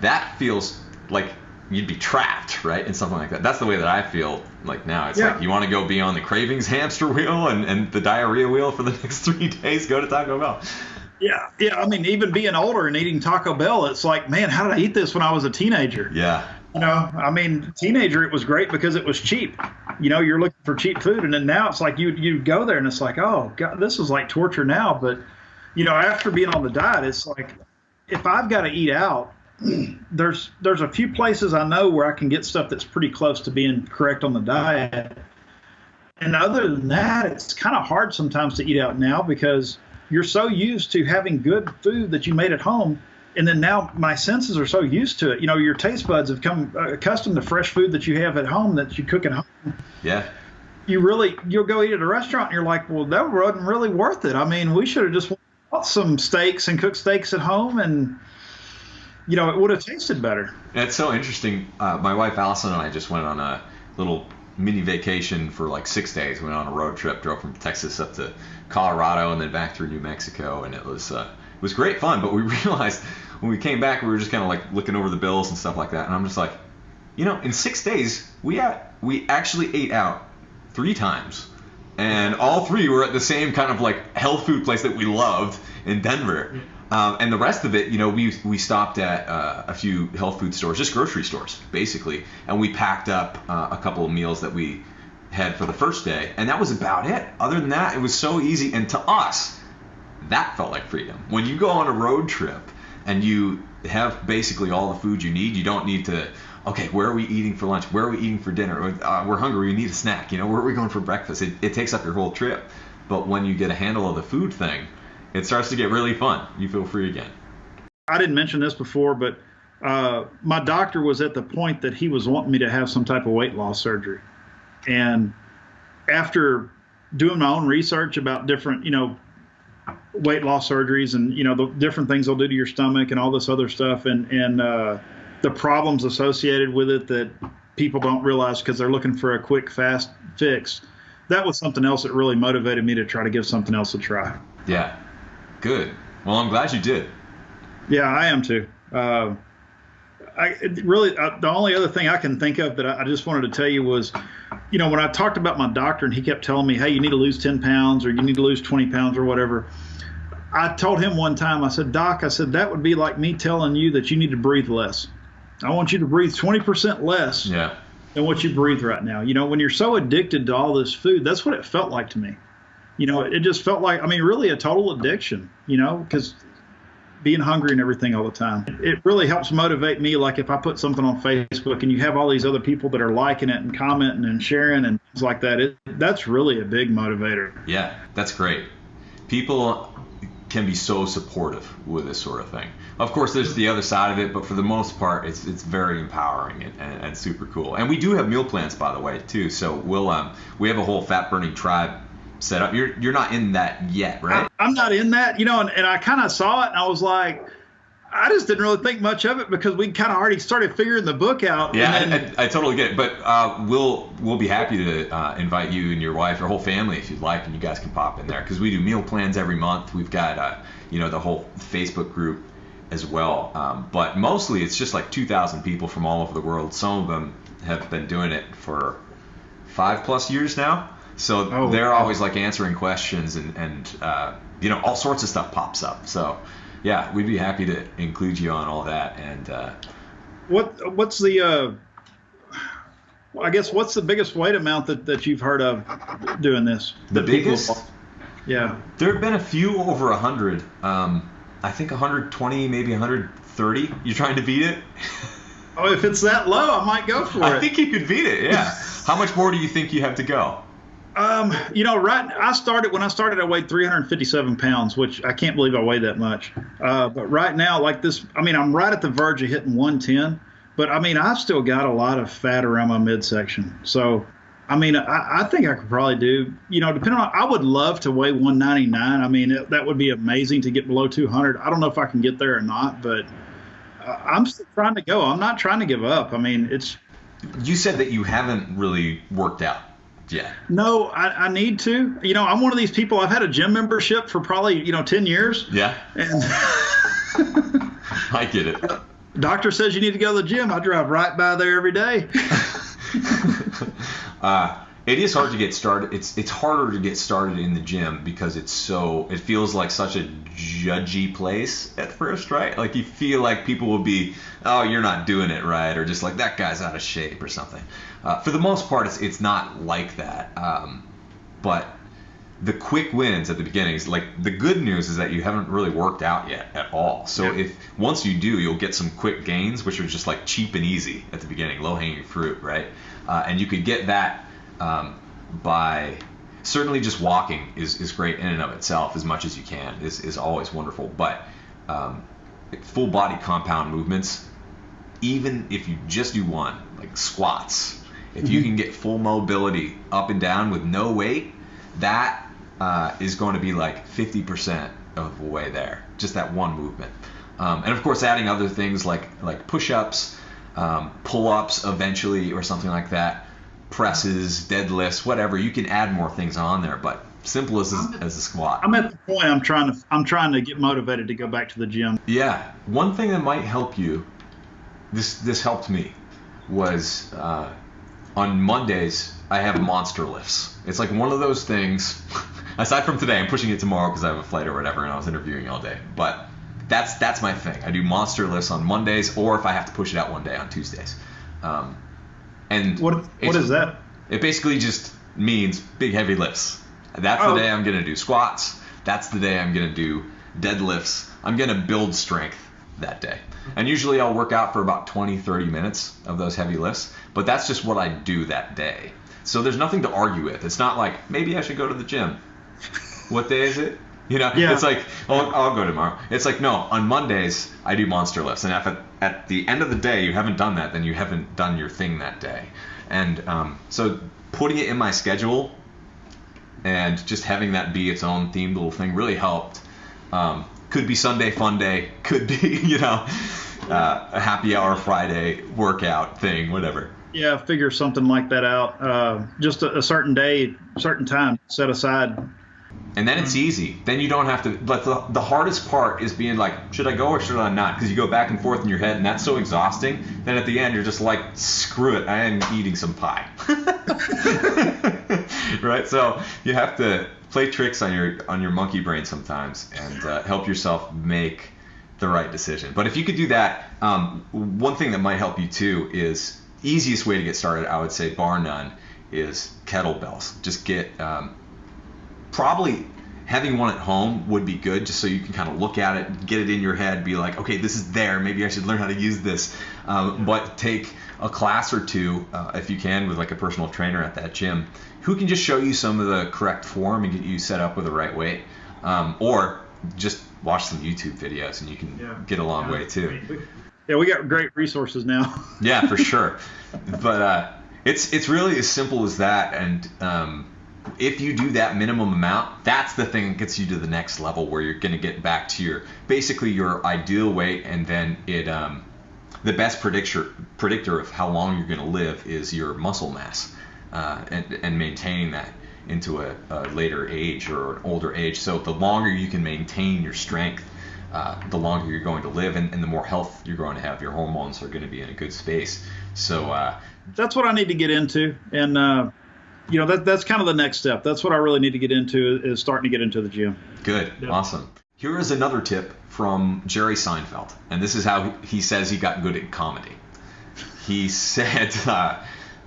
that feels like you'd be trapped, right, in something like that. That's the way that I feel like now. It's like you want to go be on the cravings hamster wheel and the diarrhea wheel for the next 3 days, go to Taco Bell.
Yeah. I mean, even being older and eating Taco Bell, it's like, man, how did I eat this when I was a teenager?
Yeah.
I mean, teenager, it was great because it was cheap. You're looking for cheap food, and then now it's like you go there and it's like, oh God, this is like torture now. But after being on the diet, it's like, if I've got to eat out, there's a few places I know where I can get stuff that's pretty close to being correct on the diet. And other than that, it's kind of hard sometimes to eat out now because you're so used to having good food that you made at home. And then now my senses are so used to it. Your taste buds have come accustomed to fresh food that you have at home, that you cook at home.
Yeah.
You'll go eat at a restaurant and you're like, well, that wasn't really worth it. I mean, we should have just bought some steaks and cooked steaks at home, and it would have tasted better.
It's so interesting. My wife Allison and I just went on a little mini vacation for like 6 days. We went on a road trip, drove from Texas up to Colorado and then back through New Mexico, and it was great fun. But we realized when we came back, we were just kind of like looking over the bills and stuff like that, and I'm just like, in 6 days we actually ate out 3 times, and all three were at the same kind of like health food place that we loved in Denver. And the rest of it, we stopped at a few health food stores, just grocery stores, basically. And we packed up a couple of meals that we had for the first day. And that was about it. Other than that, it was so easy. And to us, that felt like freedom. When you go on a road trip and you have basically all the food you need, you don't need to, okay, where are we eating for lunch? Where are we eating for dinner? We're hungry, we need a snack. Where are we going for breakfast? It takes up your whole trip. But when you get a handle of the food thing, it starts to get really fun. You feel free again.
I didn't mention this before, but my doctor was at the point that he was wanting me to have some type of weight loss surgery. And after doing my own research about different, weight loss surgeries and, the different things they'll do to your stomach and all this other stuff and the problems associated with it that people don't realize because they're looking for a quick, fast fix, that was something else that really motivated me to try to give something else a try.
Yeah. Good. Well, I'm glad you did.
Yeah, I am too. The only other thing I can think of that I just wanted to tell you was, when I talked about my doctor and he kept telling me, hey, you need to lose 10 pounds or you need to lose 20 pounds or whatever. I told him one time, I said, Doc, that would be like me telling you that you need to breathe less. I want you to breathe 20% less than what you breathe right now. When you're so addicted to all this food, that's what it felt like to me. It just felt like, really a total addiction, because being hungry and everything all the time. It really helps motivate me. Like if I put something on Facebook and you have all these other people that are liking it and commenting and sharing and things like that, that's really a big motivator.
Yeah, that's great. People can be so supportive with this sort of thing. Of course, there's the other side of it, but for the most part, it's very empowering and super cool. And we do have meal plans, by the way, too. So we have a whole fat burning tribe set up. You're not in that yet, right?
I'm not in that, and I kind of saw it and I was like, I just didn't really think much of it because we kind of already started figuring the book out.
Yeah, I totally get it. But we'll be happy to invite you and your wife, your whole family, if you'd like, and you guys can pop in there because we do meal plans every month. We've got the whole Facebook group as well. But mostly it's just like 2,000 people from all over the world. Some of them have been doing it for 5+ years now. So they're always like answering questions and all sorts of stuff pops up. So yeah, we'd be happy to include you on all that. And
what's the what's the biggest weight amount that you've heard of doing this?
The biggest?
Yeah.
There have been a few over 100. I think 120, maybe 130. You trying to beat it?
Oh, if it's that low, I might go for it.
I think you could beat it. Yeah. How much more do you think you have to go?
When I started, I weighed 357 pounds, which I can't believe I weighed that much. But right now, like this, I'm right at the verge of hitting 110, but I've still got a lot of fat around my midsection. So, I think I could probably do, depending on, I would love to weigh 199. That would be amazing to get below 200. I don't know if I can get there or not, but I'm still trying to go. I'm not trying to give up.
You said that you haven't really worked out. Yeah.
No, I need to. I'm one of these people. I've had a gym membership for probably 10 years.
Yeah.
And
I get it.
Doctor says you need to go to the gym. I drive right by there every day.
It is hard to get started. It's harder to get started in the gym because it feels like such a judgy place at first, right? Like you feel like people will be, oh, you're not doing it right, or just like that guy's out of shape or something. For the most part, it's not like that. But the quick wins at the beginning is like the good news is that you haven't really worked out yet at all. So if once you do, you'll get some quick gains, which are just like cheap and easy at the beginning, low hanging fruit, right? And you could get that by certainly just walking is great in and of itself as much as you can is always wonderful. But full body compound movements, even if you just do one, like squats, if you can get full mobility up and down with no weight, that is going to be like 50% of the way there, just that one movement. And of course adding other things like push-ups, pull-ups eventually or something like that, presses, deadlifts, whatever. You can add more things on there, but simple as a squat.
I'm at the point I'm trying to get motivated to go back to the gym.
Yeah. One thing that might help you, this helped me, was on Mondays I have monster lifts. It's like one of those things. Aside from today, I'm pushing it tomorrow because I have a flight or whatever, and I was interviewing all day. But that's my thing. I do monster lifts on Mondays, or if I have to push it out one day, on Tuesdays. And
what is that?
It basically just means big heavy lifts. That's the day I'm gonna do squats. That's the day I'm gonna do deadlifts. I'm gonna build strength that day. And usually I'll work out for about 20-30 minutes of those heavy lifts, but that's just what I do that day. So there's nothing to argue with. It's not like, maybe I should go to the gym. What day is it? It's like, I'll go tomorrow. It's like, no, on Mondays I do monster lifts, and if at the end of the day you haven't done that, then you haven't done your thing that day. And so putting it in my schedule and just having that be its own themed little thing really helped. Could be Sunday fun day, could be a happy hour Friday workout thing, whatever.
Yeah, figure something like that out. Just a certain day, certain time set aside.
And then it's easy. Then you don't have to. But the hardest part is being like, should I go or should I not? Because you go back and forth in your head, and that's so exhausting. Then at the end, you're just like, screw it, I am eating some pie. Right? So you have to play tricks on your monkey brain sometimes and help yourself make the right decision. But if you could do that, one thing that might help you too is easiest way to get started, I would say, bar none, is kettlebells. Just get probably having one at home would be good, just so you can kind of look at it, get it in your head, be like, okay, this is there, maybe I should learn how to use this. But take a class or two, if you can, with like a personal trainer at that gym who can just show you some of the correct form and get you set up with the right weight. Or just watch some YouTube videos and you can get a long way too.
Yeah, we got great resources now.
Yeah, for sure. But it's really as simple as that. And if you do that minimum amount, that's the thing that gets you to the next level, where you're going to get back to your ideal weight. And then the best predictor of how long you're going to live is your muscle mass, and maintaining that into a later age or an older age. So the longer you can maintain your strength, the longer you're going to live, and the more health you're going to have. Your hormones are going to be in a good space. So
that's what I need to get into, and that's kind of the next step. That's what I really need to get into, is starting to get into the gym.
Good. Yep. Awesome. Here is another tip from Jerry Seinfeld, and this is how he says he got good at comedy. He said,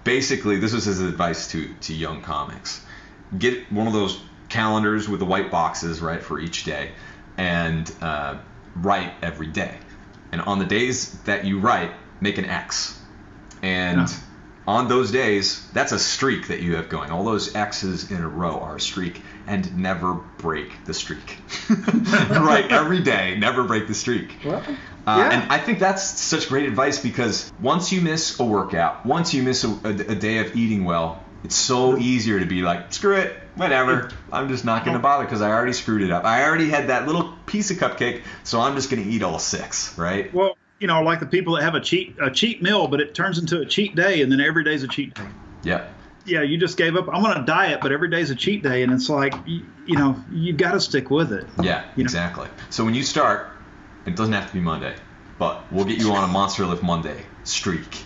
basically, this was his advice to young comics. Get one of those calendars with the white boxes, right, for each day, and write every day. And on the days that you write, make an X. And on those days, that's a streak that you have going. All those X's in a row are a streak, and never break the streak. Right, every day, never break the streak.
Well,
and I think that's such great advice, because once you miss a workout, once you miss a day of eating well, it's so easier to be like, screw it, whatever, I'm just not going to bother because I already screwed it up. I already had that little piece of cupcake, so I'm just going to eat all 6, right?
Well, like the people that have a cheat meal, but it turns into a cheat day, and then every day's a cheat day.
Yeah.
Yeah, you just gave up. I'm on a diet, but every day's a cheat day, and it's like, you got to stick with it.
Yeah, exactly. So when you start, it doesn't have to be Monday, but we'll get you on a Monster Lift Monday streak.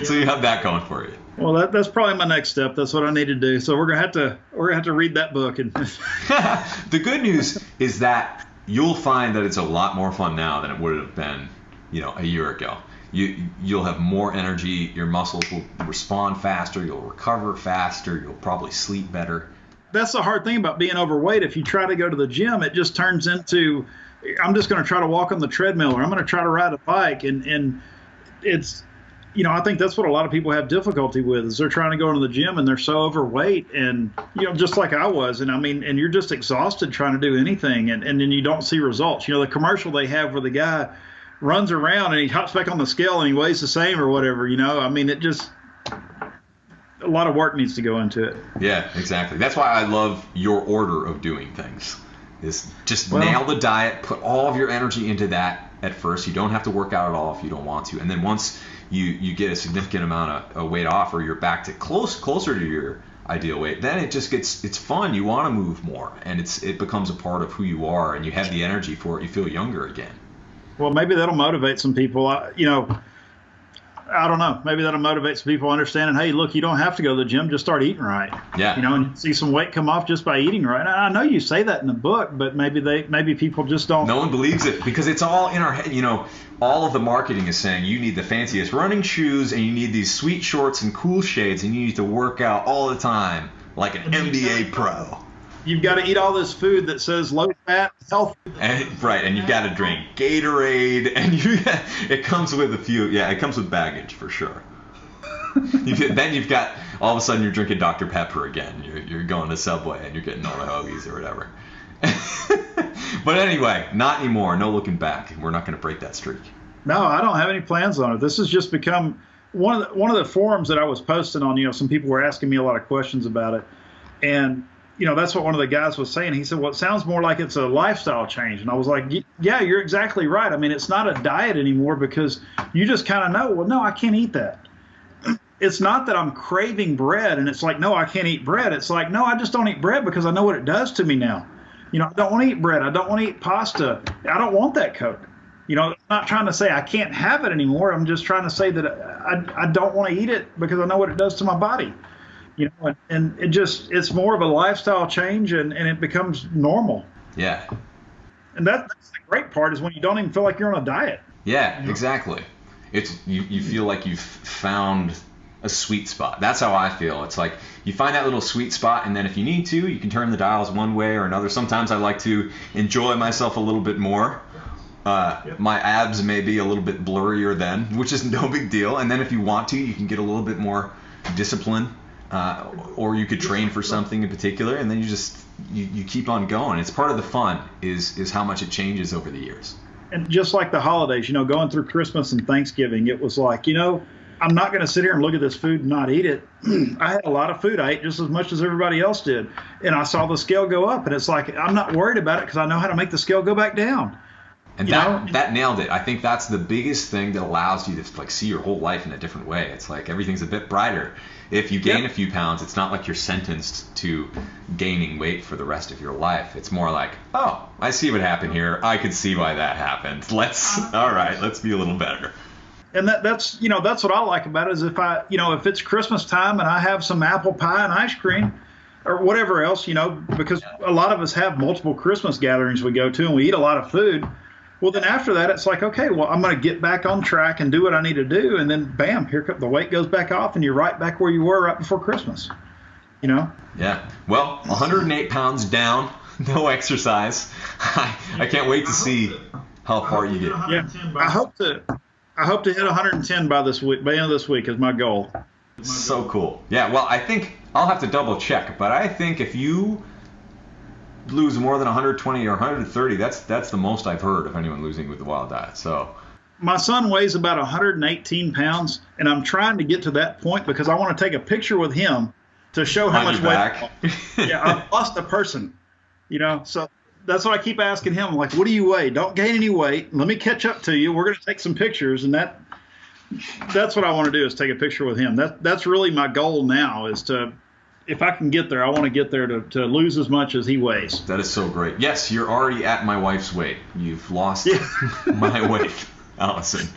So you have that going for you.
Well, that's probably my next step. That's what I need to do. So we're gonna have to read that book. And
the good news is that you'll find that it's a lot more fun now than it would have been, a year ago. You'll have more energy. Your muscles will respond faster. You'll recover faster. You'll probably sleep better.
That's the hard thing about being overweight. If you try to go to the gym, it just turns into, I'm just going to try to walk on the treadmill, or I'm going to try to ride a bike, and it's. I think that's what a lot of people have difficulty with, is they're trying to go into the gym and they're so overweight, and, just like I was. And and you're just exhausted trying to do anything, and then you don't see results. The commercial they have where the guy runs around and he hops back on the scale and he weighs the same or whatever, it just, a lot of work needs to go into it.
Yeah, exactly. That's why I love your order of doing things, is just nail the diet, put all of your energy into that at first. You don't have to work out at all if you don't want to. And then once you get a significant amount of weight off, or you're back to closer to your ideal weight, then it's fun. You want to move more, and it becomes a part of who you are, and you have the energy for it. You feel younger again.
Well, maybe that'll motivate some people. I don't know. Maybe that'll motivate some people understanding, hey, look, you don't have to go to the gym. Just start eating right.
Yeah.
And see some weight come off just by eating right. I know you say that in the book, but maybe people just don't.
No one believes it because it's all in our head. All of the marketing is saying you need the fanciest running shoes and you need these sweet shorts and cool shades and you need to work out all the time like an NBA pro.
You've got to eat all this food that says low fat, healthy.
And you've got to drink Gatorade, and it comes with it comes with baggage for sure. Then you've got, all of a sudden you're drinking Dr. Pepper again. You're going to Subway and you're getting all the hoagies or whatever. But anyway, not anymore. No looking back. We're not going to break that streak.
No, I don't have any plans on it. This has just become one of the forums that I was posting on. Some people were asking me a lot of questions about it, and that's what one of the guys was saying. He said, well, it sounds more like it's a lifestyle change. And I was like, yeah, you're exactly right. I mean, it's not a diet anymore because you just kind of know, well, no, I can't eat that. It's not that I'm craving bread and it's like, no, I can't eat bread. It's like, no, I just don't eat bread because I know what it does to me now. I don't want to eat bread. I don't want to eat pasta. I don't want that Coke. I'm not trying to say I can't have it anymore. I'm just trying to say that I don't want to eat it because I know what it does to my body. And it's more of a lifestyle change and it becomes normal.
Yeah.
And that's the great part is when you don't even feel like you're on a diet.
Yeah, exactly. It's you feel like you've found a sweet spot. That's how I feel. It's like you find that little sweet spot, and then if you need to, you can turn the dials one way or another. Sometimes I like to enjoy myself a little bit more. My abs may be a little bit blurrier then, which is no big deal. And then if you want to, you can get a little bit more discipline. Or you could train for something in particular, and then you keep on going. It's part of the fun is how much it changes over the years.
And just like the holidays, going through Christmas and Thanksgiving, it was like, I'm not going to sit here and look at this food and not eat it. I had a lot of food. I ate just as much as everybody else did. And I saw the scale go up, and it's like, I'm not worried about it because I know how to make the scale go back down.
And that nailed it. I think that's the biggest thing that allows you to see your whole life in a different way. It's like everything's a bit brighter. If you gain a few pounds, it's not like you're sentenced to gaining weight for the rest of your life. It's more like, oh, I see what happened here. I could see why that happened. Let's be a little better.
And that's what I like about it is if it's Christmas time and I have some apple pie and ice cream or whatever else, because a lot of us have multiple Christmas gatherings we go to and we eat a lot of food. Well, then after that, it's like, okay, well, I'm going to get back on track and do what I need to do. And then, bam, the weight goes back off and you're right back where you were right before Christmas,
Yeah. Well, 108 pounds down, no exercise. I can't wait to see how far you get.
Yeah. I hope to hit 110 by the end of this week is my goal.
So cool. Yeah, well, I think I'll have to double check, but I think if you lose more than 120 or 130, that's the most I've heard of anyone losing with the wild diet. So
my son weighs about 118 pounds, and I'm trying to get to that point because I want to take a picture with him to show how much weight. Yeah, I've lost a person, so that's what I keep asking him. I'm like, what do you weigh? Don't gain any weight. Let me catch up to you. We're going to take some pictures, and that's what I want to do is take a picture with him. That's really my goal now is to, if I can get there, I want to get there to lose as much as he weighs.
That is so great. Yes, you're already at my wife's weight. You've lost my weight, Allison.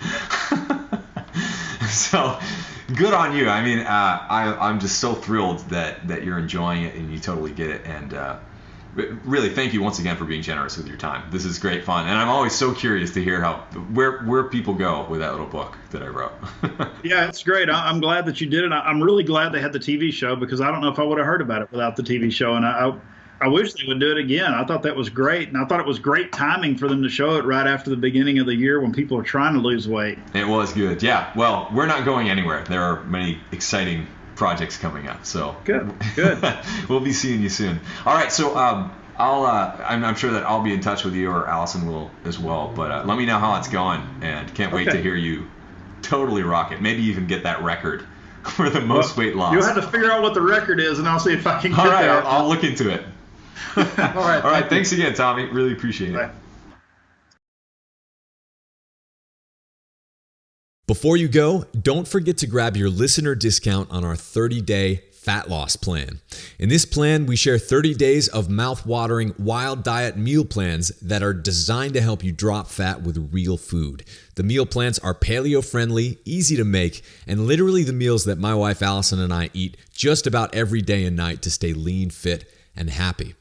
So good on you. I mean, I'm just so thrilled that you're enjoying it and you totally get it. And really, thank you once again for being generous with your time. This is great fun. And I'm always so curious to hear where people go with that little book that I wrote.
Yeah, it's great. I'm glad that you did it. I'm really glad they had the TV show because I don't know if I would have heard about it without the TV show. And I wish they would do it again. I thought that was great. And I thought it was great timing for them to show it right after the beginning of the year when people are trying to lose weight.
It was good. Yeah. Well, we're not going anywhere. There are many exciting projects coming up. So
good.
We'll be seeing you soon. All right. So I'm sure that I'll be in touch with you or Allison will as well. But let me know how it's going and can't wait to hear you totally rock it. Maybe even get that record for the most weight loss.
You'll have to figure out what the record is and I'll see if I can get there.
I'll look into it.
All right.
Thanks again, Tommie. Really appreciate it.
Before you go, don't forget to grab your listener discount on our 30-day Fat Loss Plan. In this plan, we share 30 days of mouth-watering wild diet meal plans that are designed to help you drop fat with real food. The meal plans are paleo-friendly, easy to make, and literally the meals that my wife Allison and I eat just about every day and night to stay lean, fit, and happy.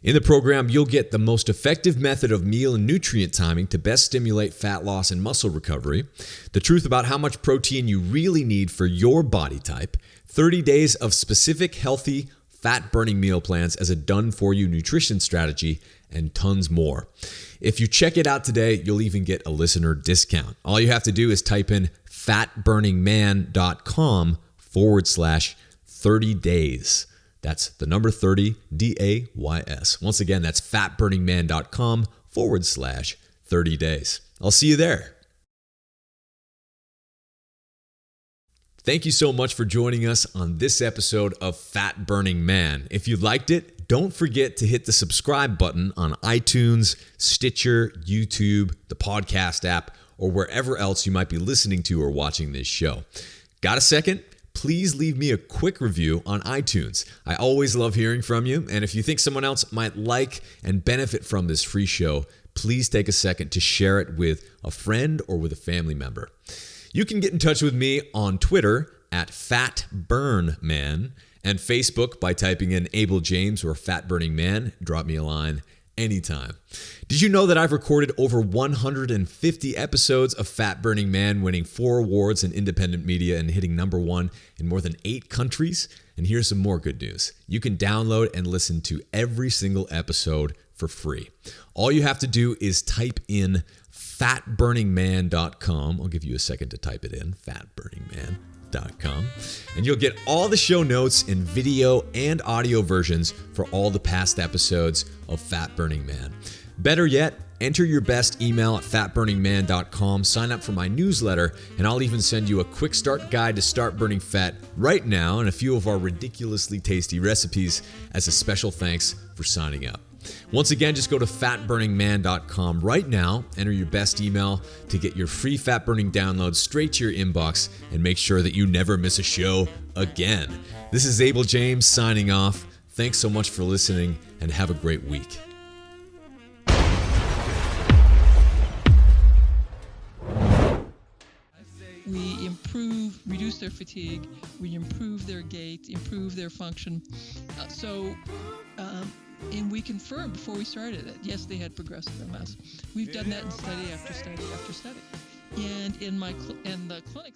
In the program, you'll get the most effective method of meal and nutrient timing to best stimulate fat loss and muscle recovery, the truth about how much protein you really need for your body type, 30 days of specific, healthy, fat-burning meal plans as a done-for-you nutrition strategy, and tons more. If you check it out today, you'll even get a listener discount. All you have to do is type in fatburningman.com/30 days. That's the number 30, DAYS. Once again, that's fatburningman.com/30 days. I'll see you there. Thank you so much for joining us on this episode of Fat Burning Man. If you liked it, don't forget to hit the subscribe button on iTunes, Stitcher, YouTube, the podcast app, or wherever else you might be listening to or watching this show. Got a second? Please leave me a quick review on iTunes. I always love hearing from you, and if you think someone else might like and benefit from this free show, please take a second to share it with a friend or with a family member. You can get in touch with me on Twitter at FatBurnMan and Facebook by typing in Abel James or Fat Burning Man. Drop me a line anytime. Did you know that I've recorded over 150 episodes of Fat Burning Man, winning 4 awards in independent media and hitting number 1 in more than 8 countries? And here's some more good news. You can download and listen to every single episode for free. All you have to do is type in fatburningman.com. I'll give you a second to type it in, fatburningman.com. And you'll get all the show notes in video and audio versions for all the past episodes of Fat Burning Man. Better yet, enter your best email at fatburningman.com, sign up for my newsletter, and I'll even send you a quick start guide to start burning fat right now and a few of our ridiculously tasty recipes as a special thanks for signing up. Once again, just go to fatburningman.com right now, enter your best email to get your free fat burning download straight to your inbox, and make sure that you never miss a show again. This is Abel James signing off. Thanks so much for listening, and have a great week.
We reduce their fatigue, we improve their gait, improve their function. And we confirmed before we started that, yes, they had progressive MS. We've done that in study after study after study. And in the clinics.